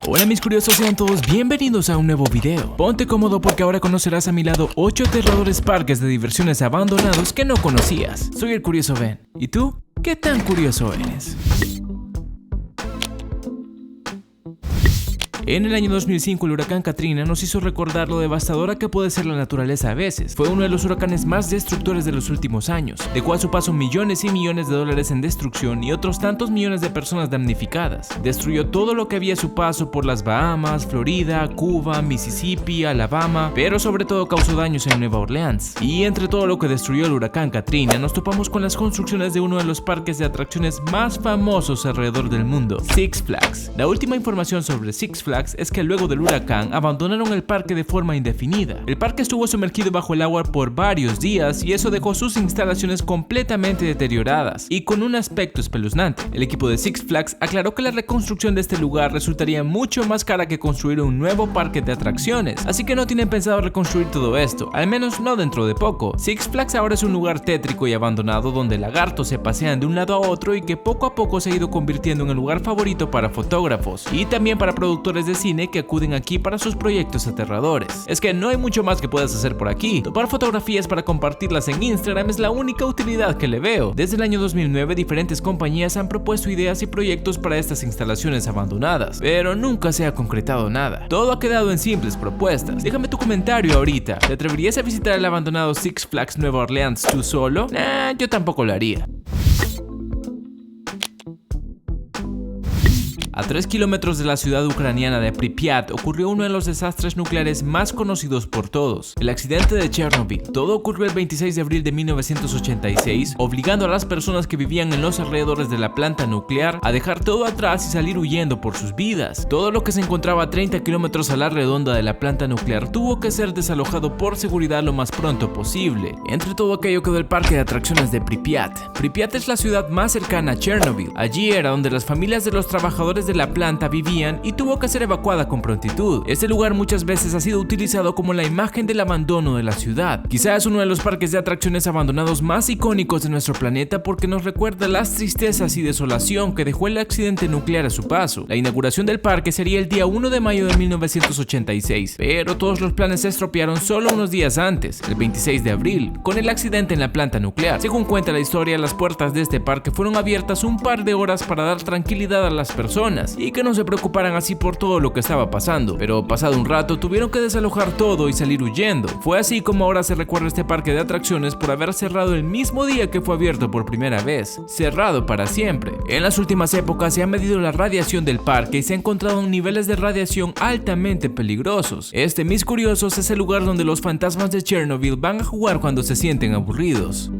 Hola mis curiosos, sean todos bienvenidos a un nuevo video. Ponte cómodo porque ahora conocerás a mi lado 8 aterradores parques de diversiones abandonados que no conocías. Soy el curioso Ben. ¿Y tú? ¿Qué tan curioso eres? En el año 2005 el huracán Katrina nos hizo recordar lo devastadora que puede ser la naturaleza a veces. Fue uno de los huracanes más destructores de los últimos años. Dejó a su paso millones y millones de dólares en destrucción y otros tantos millones de personas damnificadas. Destruyó todo lo que había a su paso por las Bahamas, Florida, Cuba, Mississippi, Alabama, pero sobre todo causó daños en Nueva Orleans. Y entre todo lo que destruyó el huracán Katrina, nos topamos con las construcciones de uno de los parques de atracciones más famosos alrededor del mundo, Six Flags. La última información sobre Six Flags es que luego del huracán abandonaron el parque de forma indefinida. El parque estuvo sumergido bajo el agua por varios días y eso dejó sus instalaciones completamente deterioradas y con un aspecto espeluznante. El equipo de Six Flags aclaró que la reconstrucción de este lugar resultaría mucho más cara que construir un nuevo parque de atracciones, así que no tienen pensado reconstruir todo esto, al menos no dentro de poco. Six Flags ahora es un lugar tétrico y abandonado donde lagartos se pasean de un lado a otro y que poco a poco se ha ido convirtiendo en el lugar favorito para fotógrafos y también para productores de cine que acuden aquí para sus proyectos aterradores. Es que no hay mucho más que puedas hacer por aquí. Tomar fotografías para compartirlas en Instagram es la única utilidad que le veo. Desde el año 2009 diferentes compañías han propuesto ideas y proyectos para estas instalaciones abandonadas, pero nunca se ha concretado nada. Todo ha quedado en simples propuestas. Déjame tu comentario ahorita. ¿Te atreverías a visitar el abandonado Six Flags Nueva Orleans tú solo? Yo tampoco lo haría. A 3 kilómetros de la ciudad ucraniana de Pripyat ocurrió uno de los desastres nucleares más conocidos por todos, el accidente de Chernobyl. Todo ocurrió el 26 de abril de 1986, obligando a las personas que vivían en los alrededores de la planta nuclear a dejar todo atrás y salir huyendo por sus vidas. Todo lo que se encontraba a 30 kilómetros a la redonda de la planta nuclear tuvo que ser desalojado por seguridad lo más pronto posible. Entre todo aquello quedó el parque de atracciones de Pripyat. Pripyat es la ciudad más cercana a Chernobyl. Allí era donde las familias de los trabajadores de la planta vivían y tuvo que ser evacuada con prontitud. Este lugar muchas veces ha sido utilizado como la imagen del abandono de la ciudad. Quizás es uno de los parques de atracciones abandonados más icónicos de nuestro planeta porque nos recuerda las tristezas y desolación que dejó el accidente nuclear a su paso. La inauguración del parque sería el día 1 de mayo de 1986, pero todos los planes se estropearon solo unos días antes, el 26 de abril, con el accidente en la planta nuclear. Según cuenta la historia, las puertas de este parque fueron abiertas un par de horas para dar tranquilidad a las personas y que no se preocuparan así por todo lo que estaba pasando, pero pasado un rato tuvieron que desalojar todo y salir huyendo. Fue así como ahora se recuerda este parque de atracciones por haber cerrado el mismo día que fue abierto por primera vez, cerrado para siempre. En las últimas épocas se ha medido la radiación del parque y se ha encontrado niveles de radiación altamente peligrosos. Mis curiosos, es el lugar donde los fantasmas de Chernobyl van a jugar cuando se sienten aburridos.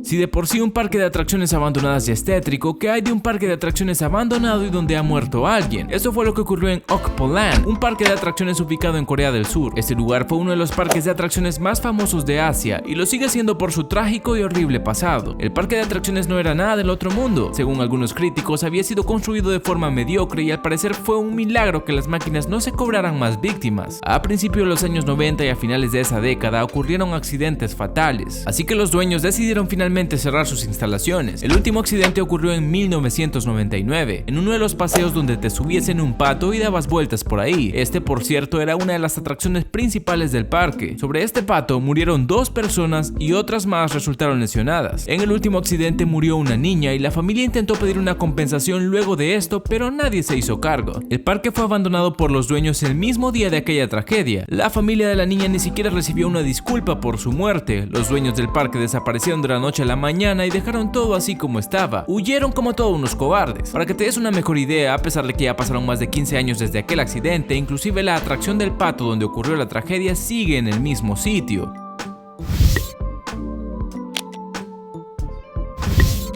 Si de por sí un parque de atracciones abandonadas ya es tétrico, ¿qué hay de un parque de atracciones abandonado y donde ha muerto alguien? Esto fue lo que ocurrió en Okpoland, un parque de atracciones ubicado en Corea del Sur. Este lugar fue uno de los parques de atracciones más famosos de Asia y lo sigue siendo por su trágico y horrible pasado. El parque de atracciones no era nada del otro mundo. Según algunos críticos, había sido construido de forma mediocre y al parecer fue un milagro que las máquinas no se cobraran más víctimas. A principios de los años 90 y a finales de esa década ocurrieron accidentes fatales, así que los dueños decidieron finalmente cerrar sus instalaciones. El último accidente ocurrió en 1999, en uno de los paseos donde te subías en un pato y dabas vueltas por ahí. Por cierto, era una de las atracciones principales del parque. Sobre este pato murieron 2 personas y otras más resultaron lesionadas. En el último accidente murió una niña y la familia intentó pedir una compensación luego de esto, pero nadie se hizo cargo. El parque fue abandonado por los dueños el mismo día de aquella tragedia. La familia de la niña ni siquiera recibió una disculpa por su muerte. Los dueños del parque desaparecieron de la noche a la mañana y dejaron todo así como estaba. Huyeron como todos unos cobardes. Para que te des una mejor idea, a pesar de que ya pasaron más de 15 años desde aquel accidente, inclusive la atracción del pato donde ocurrió la tragedia sigue en el mismo sitio.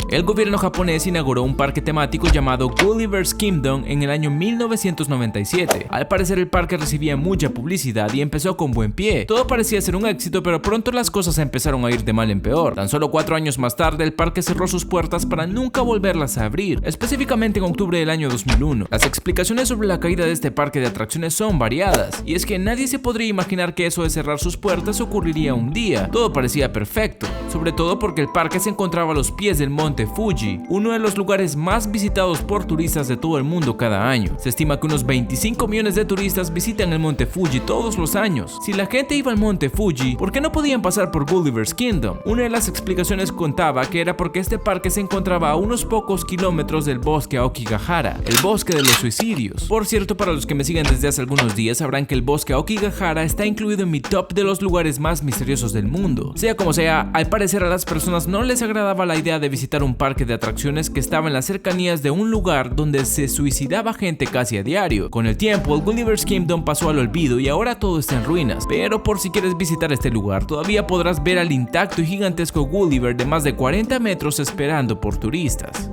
El gobierno japonés inauguró un parque temático llamado Gulliver's Kingdom en el año 1997. Al parecer el parque recibía mucha publicidad y empezó con buen pie. Todo parecía ser un éxito, pero pronto las cosas empezaron a ir de mal en peor. Tan solo 4 años más tarde el parque cerró sus puertas para nunca volverlas a abrir, específicamente en octubre del año 2001. Las explicaciones sobre la caída de este parque de atracciones son variadas, y es que nadie se podría imaginar que eso de cerrar sus puertas ocurriría un día. Todo parecía perfecto, sobre todo porque el parque se encontraba a los pies del monte monte Fuji, uno de los lugares más visitados por turistas de todo el mundo cada año. Se estima que unos 25 millones de turistas visitan el monte Fuji todos los años. Si la gente iba al monte Fuji, ¿por qué no podían pasar por Gulliver's Kingdom? Una de las explicaciones contaba que era porque este parque se encontraba a unos pocos kilómetros del bosque Aokigahara, el bosque de los suicidios. Por cierto, para los que me siguen desde hace algunos días sabrán que el bosque Aokigahara está incluido en mi top de los lugares más misteriosos del mundo. Sea como sea, al parecer a las personas no les agradaba la idea de visitar un parque de atracciones que estaba en las cercanías de un lugar donde se suicidaba gente casi a diario. Con el tiempo, el Gulliver's Kingdom pasó al olvido y ahora todo está en ruinas, pero por si quieres visitar este lugar, todavía podrás ver al intacto y gigantesco Gulliver de más de 40 metros esperando por turistas.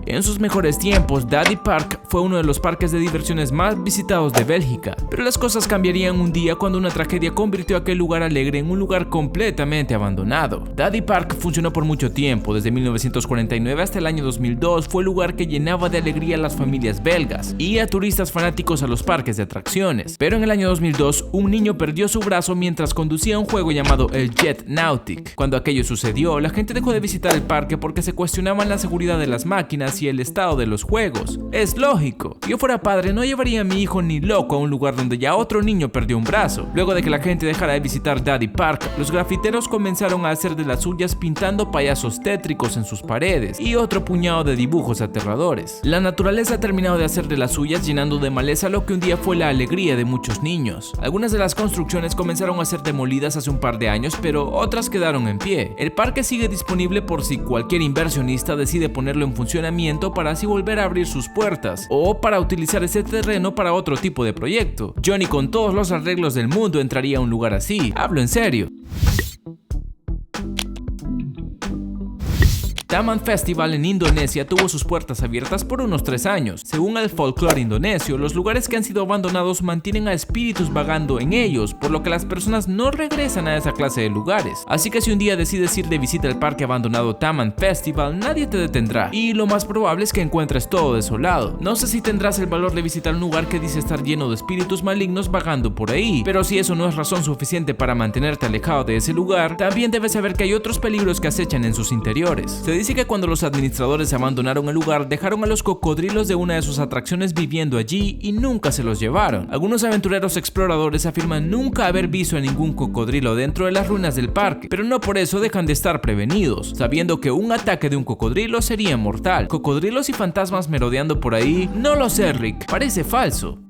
En sus mejores tiempos, Daddy Park fue uno de los parques de diversiones más visitados de Bélgica, pero las cosas cambiarían un día cuando una tragedia convirtió aquel lugar alegre en un lugar completamente abandonado. Daddy Park funcionó por mucho tiempo, desde 1949 hasta el año 2002 fue el lugar que llenaba de alegría a las familias belgas y a turistas fanáticos a los parques de atracciones. Pero en el año 2002, un niño perdió su brazo mientras conducía un juego llamado el Jet Nautic. Cuando aquello sucedió, la gente dejó de visitar el parque porque se cuestionaban la seguridad de las máquinas y el estado de los juegos. Es lógico, si yo fuera padre no llevaría a mi hijo ni loco a un lugar donde ya otro niño perdió un brazo. Luego de que la gente dejara de visitar Daddy Park, los grafiteros comenzaron a hacer de las suyas pintando payasos tétricos en sus paredes y otro puñado de dibujos aterradores. La naturaleza ha terminado de hacer de las suyas llenando de maleza lo que un día fue la alegría de muchos niños. Algunas de las construcciones comenzaron a ser demolidas hace un par de años, pero otras quedaron en pie. El parque sigue disponible por si cualquier inversionista decide ponerlo en funcionamiento para así volver a abrir sus puertas o para utilizar ese terreno para otro tipo de proyecto. Yo ni con todos los arreglos del mundo entraría a un lugar así, hablo en serio. Taman Festival en Indonesia tuvo sus puertas abiertas por unos 3 años. Según el folclore indonesio, los lugares que han sido abandonados mantienen a espíritus vagando en ellos, por lo que las personas no regresan a esa clase de lugares. Así que si un día decides ir de visita al parque abandonado Taman Festival, nadie te detendrá, y lo más probable es que encuentres todo desolado. No sé si tendrás el valor de visitar un lugar que dice estar lleno de espíritus malignos vagando por ahí, pero si eso no es razón suficiente para mantenerte alejado de ese lugar, también debes saber que hay otros peligros que acechan en sus interiores. Se dice que cuando los administradores abandonaron el lugar, dejaron a los cocodrilos de una de sus atracciones viviendo allí y nunca se los llevaron. Algunos aventureros exploradores afirman nunca haber visto a ningún cocodrilo dentro de las ruinas del parque, pero no por eso dejan de estar prevenidos, sabiendo que un ataque de un cocodrilo sería mortal. ¿Cocodrilos y fantasmas merodeando por ahí? No lo sé, Rick, parece falso.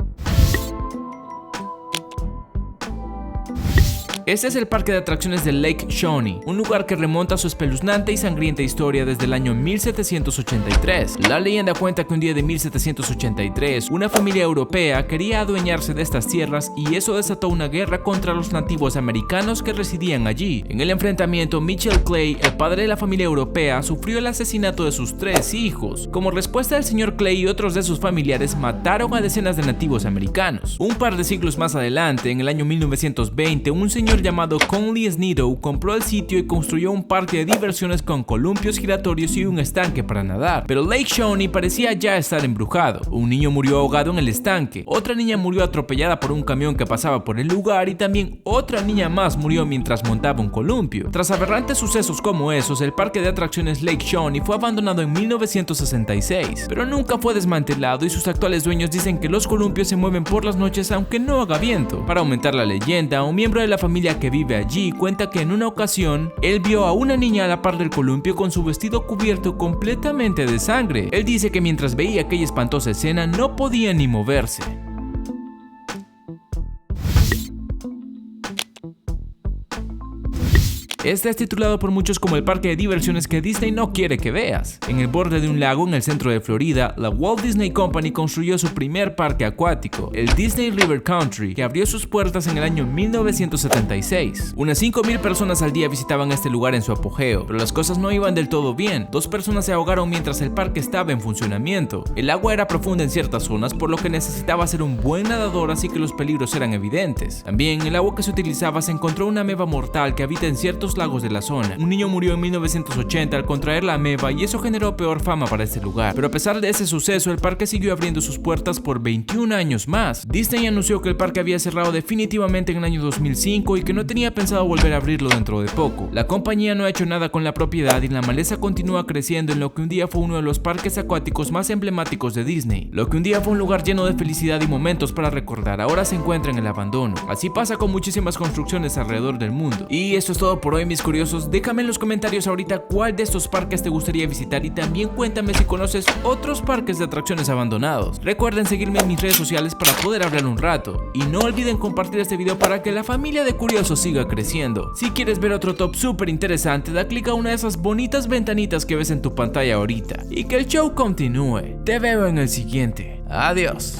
Este es el parque de atracciones de Lake Shawnee, un lugar que remonta a su espeluznante y sangrienta historia desde el año 1783. La leyenda cuenta que un día de 1783, una familia europea quería adueñarse de estas tierras y eso desató una guerra contra los nativos americanos que residían allí. En el enfrentamiento, Mitchell Clay, el padre de la familia europea, sufrió el asesinato de sus 3 hijos. Como respuesta, el señor Clay y otros de sus familiares mataron a decenas de nativos americanos. Un par de siglos más adelante, en el año 1920, un señor llamado Conley Snedo compró el sitio y construyó un parque de diversiones con columpios giratorios y un estanque para nadar. Pero Lake Shawnee parecía ya estar embrujado. Un niño murió ahogado en el estanque, otra niña murió atropellada por un camión que pasaba por el lugar y también otra niña más murió mientras montaba un columpio. Tras aberrantes sucesos como esos, el parque de atracciones Lake Shawnee fue abandonado en 1966, pero nunca fue desmantelado y sus actuales dueños dicen que los columpios se mueven por las noches aunque no haga viento. Para aumentar la leyenda, un miembro de la familia que vive allí cuenta que en una ocasión él vio a una niña a la par del columpio con su vestido cubierto completamente de sangre. Él dice que mientras veía aquella espantosa escena no podía ni moverse. Este es titulado por muchos como el parque de diversiones que Disney no quiere que veas. En el borde de un lago en el centro de Florida, la Walt Disney Company construyó su primer parque acuático, el Disney River Country, que abrió sus puertas en el año 1976. Unas 5,000 personas al día visitaban este lugar en su apogeo, pero las cosas no iban del todo bien. 2 personas se ahogaron mientras el parque estaba en funcionamiento. El agua era profunda en ciertas zonas, por lo que necesitaba ser un buen nadador, así que los peligros eran evidentes. También, el agua que se utilizaba se encontró una ameba mortal que habita en ciertos los lagos de la zona. Un niño murió en 1980 al contraer la ameba y eso generó peor fama para este lugar. Pero a pesar de ese suceso, el parque siguió abriendo sus puertas por 21 años más. Disney anunció que el parque había cerrado definitivamente en el año 2005 y que no tenía pensado volver a abrirlo dentro de poco. La compañía no ha hecho nada con la propiedad y la maleza continúa creciendo en lo que un día fue uno de los parques acuáticos más emblemáticos de Disney. Lo que un día fue un lugar lleno de felicidad y momentos para recordar, ahora se encuentra en el abandono. Así pasa con muchísimas construcciones alrededor del mundo. Y esto es todo por hoy, mis curiosos. Déjame en los comentarios ahorita cuál de estos parques te gustaría visitar y también cuéntame si conoces otros parques de atracciones abandonados. Recuerden seguirme en mis redes sociales para poder hablar un rato. Y no olviden compartir este video para que la familia de curiosos siga creciendo. Si quieres ver otro top súper interesante, da clic a una de esas bonitas ventanitas que ves en tu pantalla ahorita. Y que el show continúe. Te veo en el siguiente. Adiós.